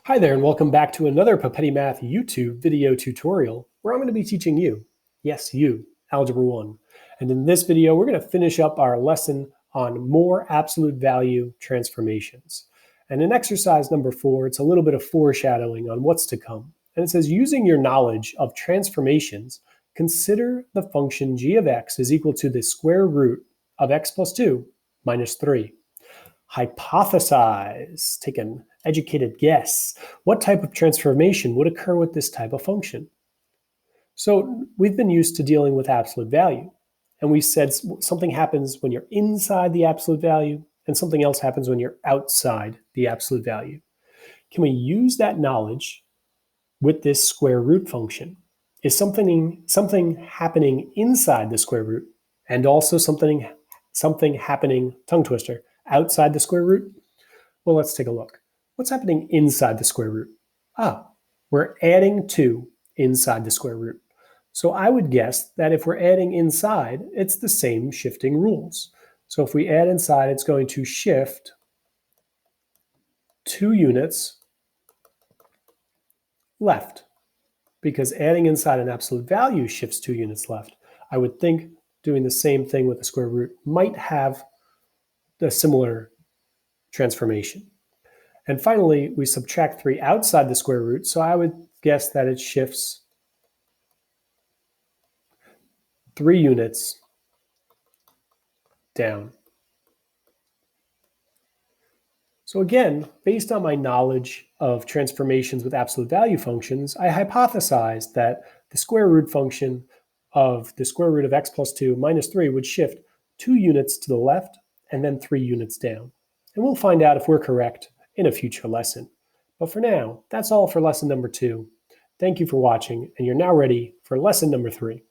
Hi there, and welcome back to another Papetti Math YouTube video tutorial where I'm going to be teaching you, yes, you, Algebra 1. And in this video, we're going to finish up our lesson on more absolute value transformations. And in exercise number 4, it's a little bit of foreshadowing on what's to come. And it says, using your knowledge of transformations, consider the function g of x is equal to the square root of x plus 2 minus 3. Hypothesize, take an educated guess. What type of transformation would occur with this type of function? So we've been used to dealing with absolute value. And we said something happens when you're inside the absolute value and something else happens when you're outside the absolute value. Can we use that knowledge with this square root function? Is something happening inside the square root and also something happening, tongue twister, outside the square root? Well, let's take a look. What's happening inside the square root? We're adding 2 inside the square root. So I would guess that if we're adding inside, it's the same shifting rules. So if we add inside, it's going to shift 2 units left, because adding inside an absolute value shifts 2 units left. I would think doing the same thing with the square root might have a similar transformation. And finally, we subtract 3 outside the square root, so I would guess that it shifts 3 units down. So again, based on my knowledge of transformations with absolute value functions, I hypothesized that the square root function of the square root of x plus 2 minus 3 would shift 2 units to the left and then 3 units down. And we'll find out if we're correct in a future lesson. But for now, that's all for lesson number 2. Thank you for watching, and you're now ready for lesson number 3.